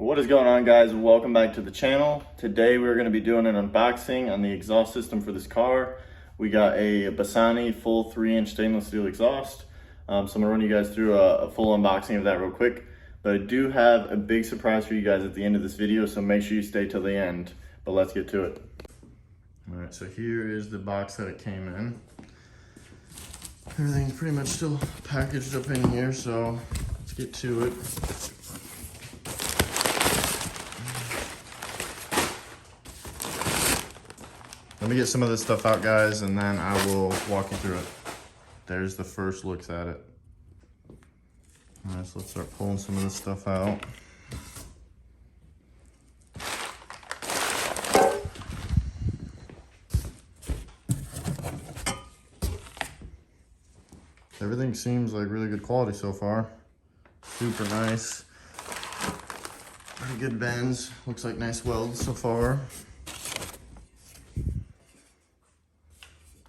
What is going on, guys? Welcome back to the channel. Today we're going to be doing an unboxing on the exhaust system for this car. We got a Bassani full 3-inch stainless steel exhaust. So I'm going to run you guys through a full unboxing of that real quick. But I do have a big surprise for you guys at the end of this video, so make sure you stay till the end. But let's get to it. Alright, so here is the box that it came in. Everything's pretty much still packaged up in here, so let's get to it. Let me get some of this stuff out, guys, and then I will walk you through it. There's the first looks at it. All right, so let's start pulling some of this stuff out. Everything seems like really good quality so far. Super nice. Pretty good bends. Looks like nice welds so far.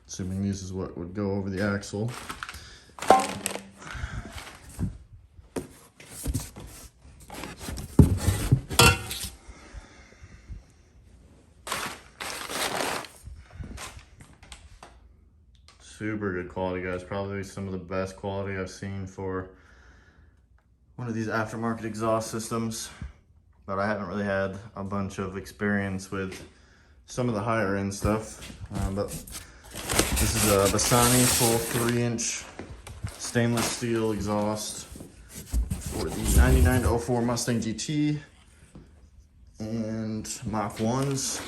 Assuming this is what would go over the axle. Super good quality, guys. Probably some of the best quality I've seen for one of these aftermarket exhaust systems. But I haven't really had a bunch of experience with some of the higher end stuff. But this is a Bassani full 3-inch stainless steel exhaust for the 99-04 Mustang GT and Mach 1s.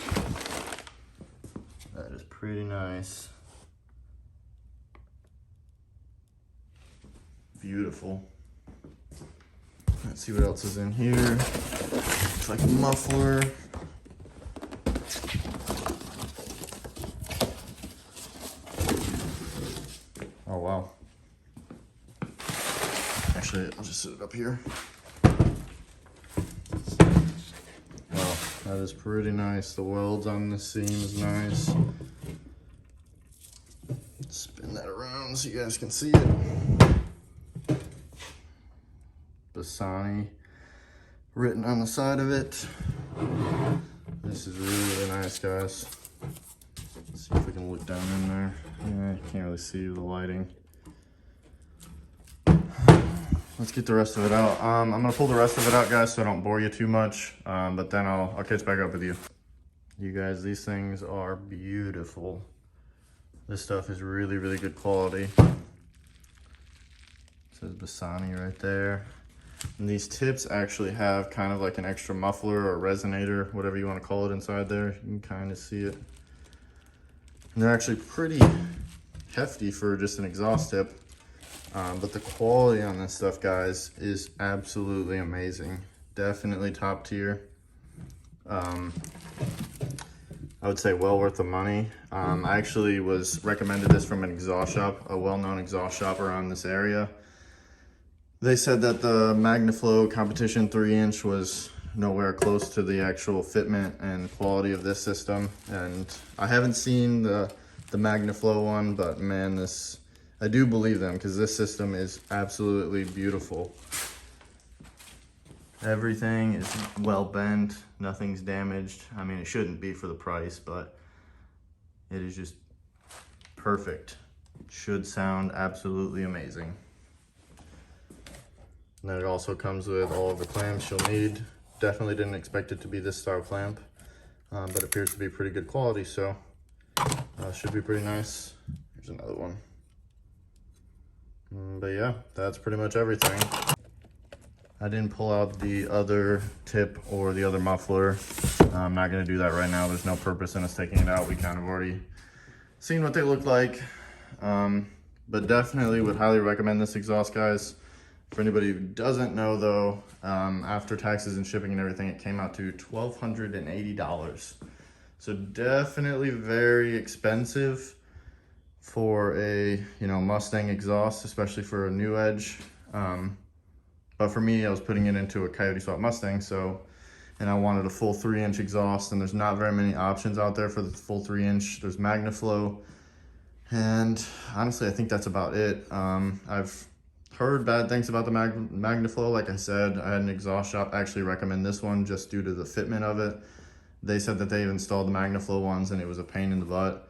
That is pretty nice. Beautiful. Let's see what else is in here. Looks like a muffler. Oh, wow. Actually, I'll just sit it up here. Wow, that is pretty nice. The welds on the seam is nice. Spin that around so you guys can see it. Bassani written on the side of it. This is really, really nice, guys. Let's see if we can look down in there. Yeah, you can't really see the lighting. Let's get the rest of it out. I'm gonna pull the rest of it out, guys, so I don't bore you too much. But then I'll catch back up with you. You guys, these things are beautiful. This stuff is really, really good quality. It says Bassani right there. And these tips actually have kind of like an extra muffler or resonator, whatever you want to call it, inside there. You can kind of see it. And they're actually pretty hefty for just an exhaust tip. But the quality on this stuff, guys, is absolutely amazing. Definitely top tier. I would say well worth the money. I actually was recommended this from an exhaust shop, a well-known exhaust shop around this area. They said that the MagnaFlow Competition 3-inch was nowhere close to the actual fitment and quality of this system. And I haven't seen the MagnaFlow one, but man, I do believe them, because this system is absolutely beautiful. Everything is well bent, nothing's damaged. I mean, it shouldn't be for the price, but it is just perfect. Should sound absolutely amazing. And then it also comes with all of the clamps you'll need. Definitely didn't expect it to be this style clamp, but it appears to be pretty good quality, so should be pretty nice. Here's another one. But yeah, that's pretty much everything. I didn't pull out the other tip or the other muffler. I'm not gonna do that right now. There's no purpose in us taking it out. We kind of already seen what they look like. But definitely would highly recommend this exhaust, guys. For anybody who doesn't know though, after taxes and shipping and everything, it came out to $1,280. So definitely very expensive for a, Mustang exhaust, especially for a new edge. But for me, I was putting it into a Coyote swap Mustang, and I wanted a full 3-inch exhaust, and there's not very many options out there for the full 3-inch. There's MagnaFlow, and honestly, I think that's about it. I've Heard bad things about the Magniflow. Like I said, I had an exhaust shop actually recommend this one just due to the fitment of it. They said that they've installed the Magniflow ones and it was a pain in the butt.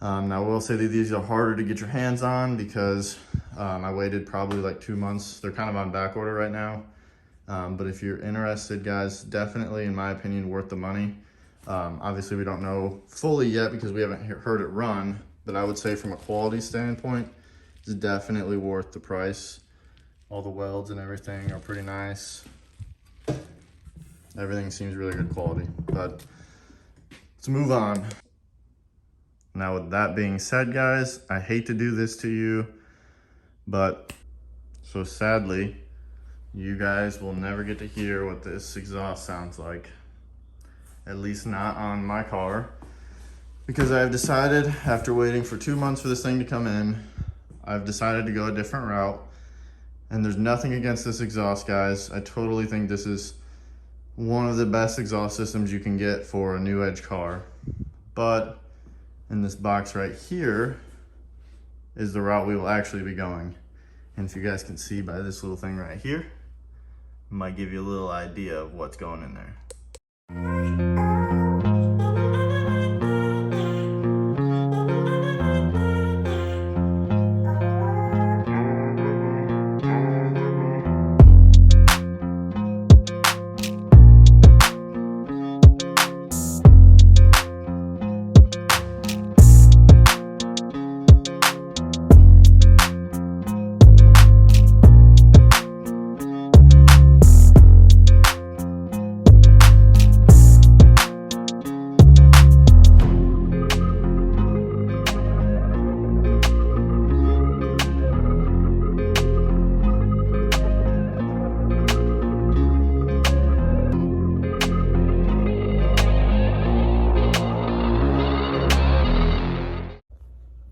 Now I will say that these are harder to get your hands on because I waited probably like 2 months. They're kind of on back order right now. But if you're interested, guys, definitely, in my opinion, worth the money. Obviously, we don't know fully yet because we haven't heard it run, but I would say from a quality standpoint, it's definitely worth the price. All the welds and everything are pretty nice. Everything seems really good quality, but let's move on. Now, with that being said, guys, I hate to do this to you, but so sadly, you guys will never get to hear what this exhaust sounds like. At least not on my car, because I've decided, after waiting for 2 months for this thing to come in, I've decided to go a different route. And there's nothing against this exhaust, guys. I totally think this is one of the best exhaust systems you can get for a new Edge car. But in this box right here is the route we will actually be going. And if you guys can see by this little thing right here, it might give you a little idea of what's going in there.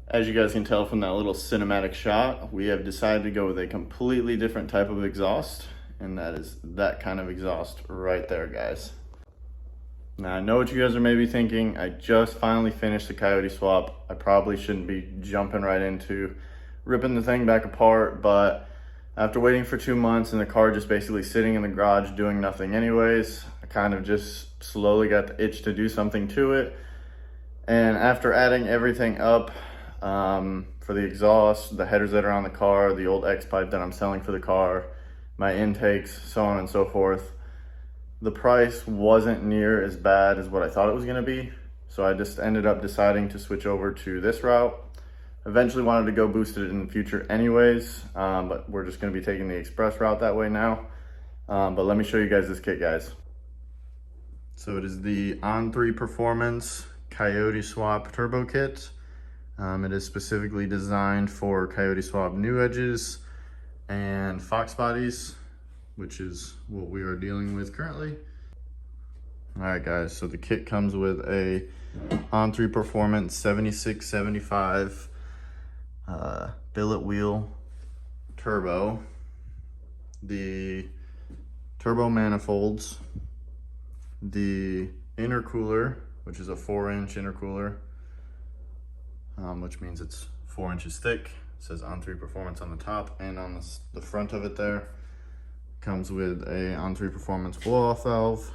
As you guys can tell from that little cinematic shot, we have decided to go with a completely different type of exhaust, and that is that kind of exhaust right there, guys. Now, I know what you guys are maybe thinking. I just finally finished the Coyote swap. I probably shouldn't be jumping right into ripping the thing back apart, but after waiting for 2 months and the car just basically sitting in the garage doing nothing anyways, I kind of just slowly got the itch to do something to it. And after adding everything up, for the exhaust, the headers that are on the car, the old X pipe that I'm selling for the car, my intakes, so on and so forth, the price wasn't near as bad as what I thought it was going to be. So I just ended up deciding to switch over to this route. Eventually wanted to go boosted in the future anyways, but we're just going to be taking the express route that way now. But let me show you guys this kit, guys. So it is the On3 Performance Coyote Swap Turbo Kit. It is specifically designed for Coyote Swap new edges and Fox bodies, which is what we are dealing with currently. All right, guys, so the kit comes with a On3 Performance 7675 billet wheel turbo, the turbo manifolds, the intercooler, which is a 4-inch intercooler, which means it's 4 inches thick. It says On3 Performance on the top, and on the front of it there comes with a On3 Performance blow-off valve,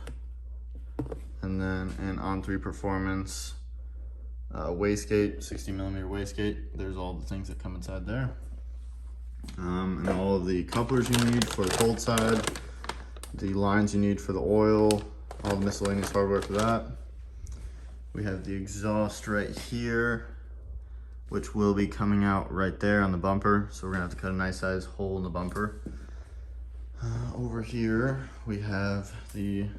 and then an On3 Performance wastegate, 60mm wastegate. There's all the things that come inside there, and all of the couplers you need for the cold side, the lines you need for the oil, all the miscellaneous hardware for that. We have the exhaust right here, which will be coming out right there on the bumper. So we're gonna have to cut a nice size hole in the bumper. Over here, we have the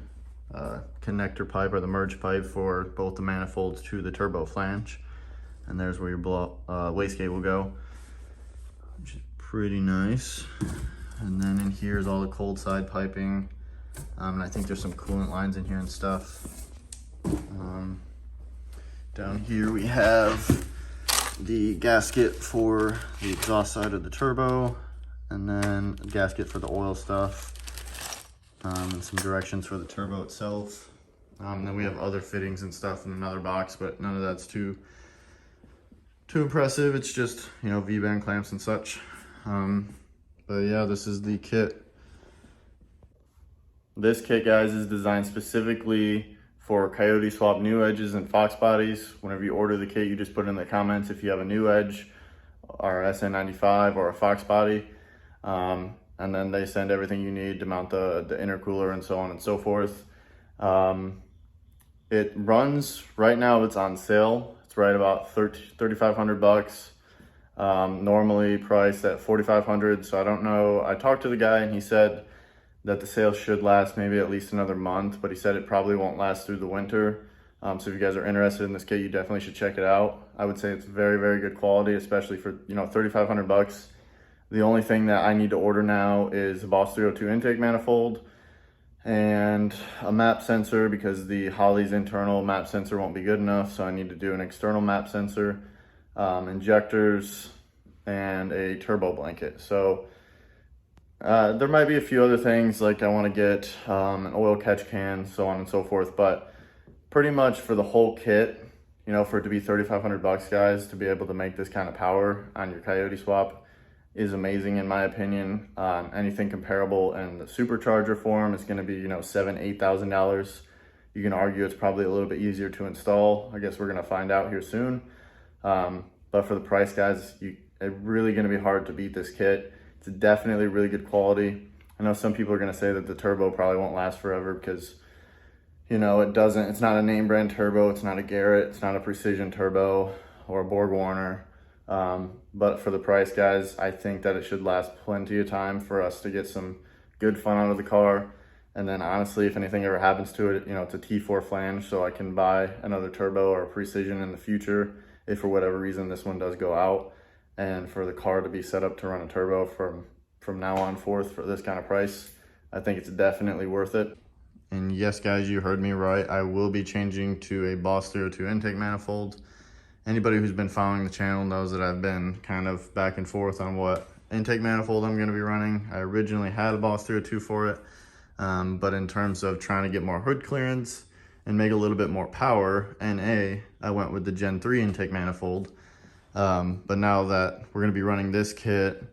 connector pipe, or the merge pipe, for both the manifolds to the turbo flange. And there's where your wastegate will go, which is pretty nice. And then in here is all the cold side piping. And I think there's some coolant lines in here and stuff. Down here we have the gasket for the exhaust side of the turbo, and then a gasket for the oil stuff, and some directions for the turbo itself. Then we have other fittings and stuff in another box, but none of that's too impressive. It's just, you know, V-band clamps and such. But yeah, this is the kit. This kit, guys, is designed specifically for Coyote swap new edges and Fox bodies. Whenever you order the kit, you just put in the comments if you have a new edge or SN95 or a Fox body. And then they send everything you need to mount the intercooler and so on and so forth. It runs, right now it's on sale. It's right about $3,500. Normally priced at $4,500. So I don't know. I talked to the guy and he said that the sale should last maybe at least another month, but he said it probably won't last through the winter. So if you guys are interested in this kit, you definitely should check it out. I would say it's very, very good quality, especially for, you know, $3,500. The only thing that I need to order now is a Boss 302 intake manifold and a map sensor, because the Holley's internal map sensor won't be good enough. So I need to do an external map sensor, injectors, and a turbo blanket. So there might be a few other things, like I want to get an oil catch can, so on and so forth, but pretty much for the whole kit, you know, for it to be $3,500, guys, to be able to make this kind of power on your Coyote swap is amazing in my opinion. Anything comparable in the supercharger form is going to be, you know, $7,000–8,000. You can argue it's probably a little bit easier to install. I guess we're going to find out here soon. But for the price, guys, it's really going to be hard to beat this kit. It's definitely really good quality. I know some people are gonna say that the turbo probably won't last forever because, you know, it's not a name brand turbo, it's not a Garrett, it's not a Precision turbo or a Borg Warner. But for the price, guys, I think that it should last plenty of time for us to get some good fun out of the car. And then honestly, if anything ever happens to it, you know, it's a T4 flange, so I can buy another turbo or a Precision in the future if for whatever reason this one does go out. And for the car to be set up to run a turbo from now on forth for this kind of price, I think it's definitely worth it. And yes, guys, you heard me right. I will be changing to a Boss 302 intake manifold. Anybody who's been following the channel knows that I've been kind of back and forth on what intake manifold I'm going to be running. I originally had a Boss 302 for it, but in terms of trying to get more hood clearance and make a little bit more power, I went with the Gen 3 intake manifold. But now that we're going to be running this kit,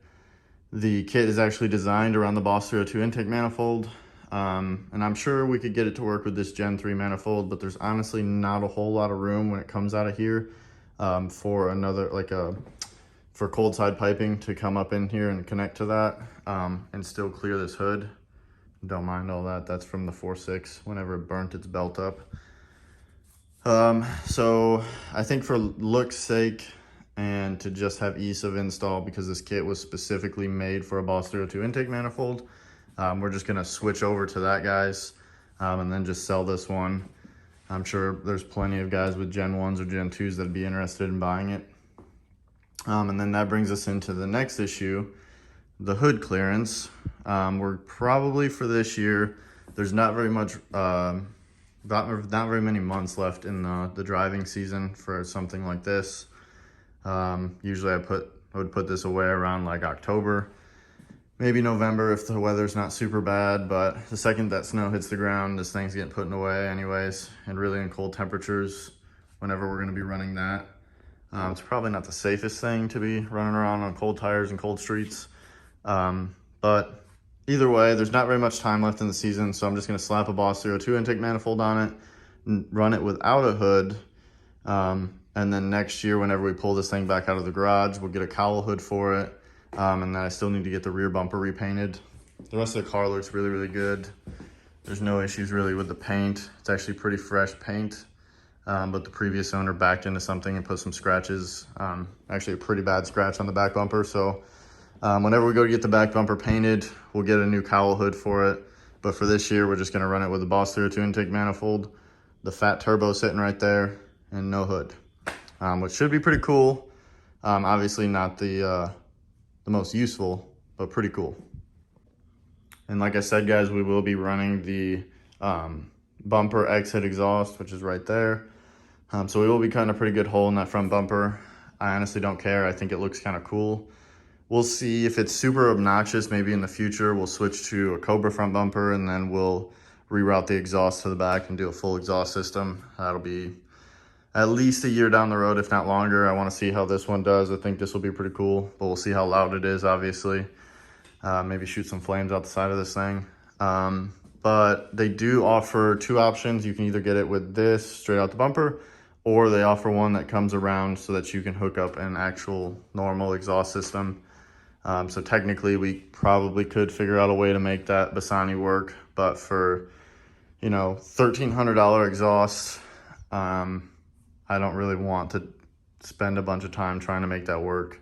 the kit is actually designed around the Boss 302 intake manifold. And I'm sure we could get it to work with this Gen 3 manifold, but there's honestly not a whole lot of room when it comes out of here for another, for cold side piping to come up in here and connect to that and still clear this hood. Don't mind all that. That's from the 4.6 whenever it burnt its belt up. So I think for look's sake, and to just have ease of install, because this kit was specifically made for a Boss 302 intake manifold, we're just gonna switch over to that, guys, and then just sell this one. I'm sure there's plenty of guys with Gen 1s or Gen 2s that'd be interested in buying it. And then that brings us into the next issue, the hood clearance. We're probably, for this year, there's not very much, not very many months left in the driving season for something like this. Usually I would put this away around like October, maybe November if the weather's not super bad, but the second that snow hits the ground, this thing's getting put away anyways, and really in cold temperatures whenever we're going to be running that. It's probably not the safest thing to be running around on cold tires and cold streets, but either way, there's not very much time left in the season, so I'm just going to slap a Boss 302 intake manifold on it and run it without a hood. And then next year, whenever we pull this thing back out of the garage, we'll get a cowl hood for it. And then I still need to get the rear bumper repainted. The rest of the car looks really, really good. There's no issues really with the paint. It's actually pretty fresh paint. But the previous owner backed into something and put some scratches. Actually a pretty bad scratch on the back bumper. So whenever we go to get the back bumper painted, we'll get a new cowl hood for it. But for this year, we're just gonna run it with the Boss 302 intake manifold, the fat turbo sitting right there, and no hood. Which should be pretty cool. Obviously not the most useful, but pretty cool. And like I said, guys, we will be running the bumper exit exhaust, which is right there. So we will be cutting a pretty good hole in that front bumper. I honestly don't care. I think it looks kind of cool. We'll see if it's super obnoxious. Maybe in the future, we'll switch to a Cobra front bumper, and then we'll reroute the exhaust to the back and do a full exhaust system. That'll be at least a year down the road, if not longer. I want to see how this one does. I think this will be pretty cool, but we'll see how loud it is, obviously. maybe shoot some flames out the side of this thing. But they do offer 2 options. You can either get it with this straight out the bumper, or they offer one that comes around so that you can hook up an actual normal exhaust system. So technically we probably could figure out a way to make that Bassani work, but for, you know, $1,300 exhaust, I don't really want to spend a bunch of time trying to make that work,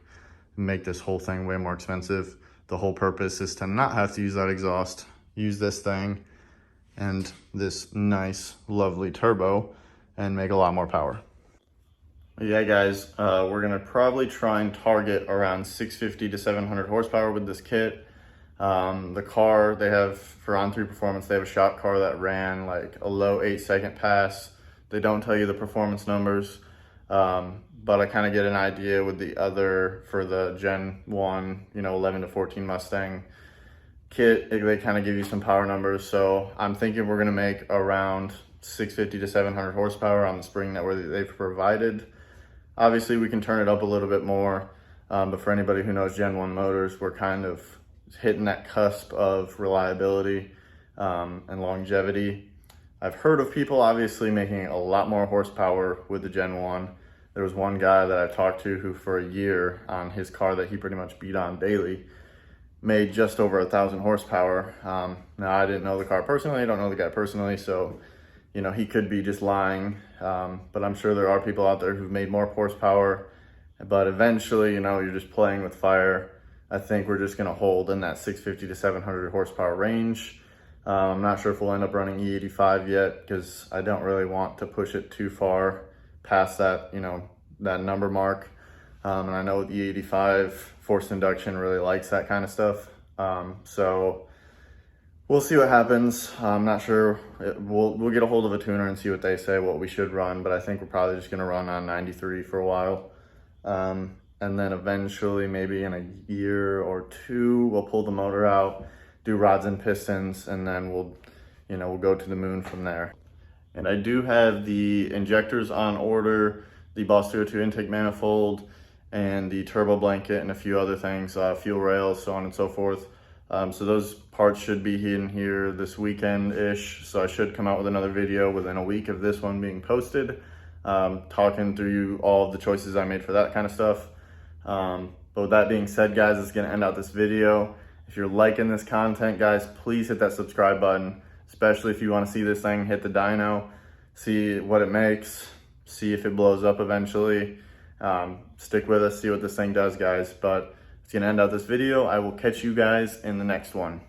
make this whole thing way more expensive. The whole purpose is to not have to use that exhaust, use this thing and this nice, lovely turbo and make a lot more power. Yeah, guys, we're gonna probably try and target around 650 to 700 horsepower with this kit. The car they have for On3 Performance, they have a shop car that ran like a low 8-second pass. They don't tell you the performance numbers, but I kind of get an idea with the other, for the Gen 1, you know, 11 to 14 Mustang kit, they kind of give you some power numbers. So I'm thinking we're gonna make around 650 to 700 horsepower on the spring that they've provided. Obviously we can turn it up a little bit more, but for anybody who knows Gen 1 motors, we're kind of hitting that cusp of reliability and longevity. I've heard of people obviously making a lot more horsepower with the Gen 1. There was one guy that I talked to who for a year on his car that he pretty much beat on daily made just over 1,000 horsepower. Now I didn't know the car personally, I don't know the guy personally, so you know, he could be just lying, but I'm sure there are people out there who've made more horsepower, but eventually, you know, you're just playing with fire. I think we're just gonna hold in that 650 to 700 horsepower range. I'm not sure if we'll end up running E85 yet, because I don't really want to push it too far past that, you know, that number mark. And I know with E85, forced induction really likes that kind of stuff. So we'll see what happens. I'm not sure. We'll get a hold of a tuner and see what they say, what we should run, but I think we're probably just gonna run on 93 for a while. And then eventually, maybe in a year or 2, we'll pull the motor out, do rods and pistons, and then we'll go to the moon from there. And I do have the injectors on order, the Boss 202 intake manifold, and the turbo blanket, and a few other things, fuel rails, so on and so forth. So those parts should be in here this weekend-ish, so I should come out with another video within a week of this one being posted, talking through all of the choices I made for that kind of stuff. But with that being said, guys, it's gonna end out this video. If you're liking this content, guys, please hit that subscribe button, especially if you wanna see this thing hit the dyno, see what it makes, see if it blows up eventually. Stick with us, see what this thing does, guys. But it's gonna end out this video. I will catch you guys in the next one.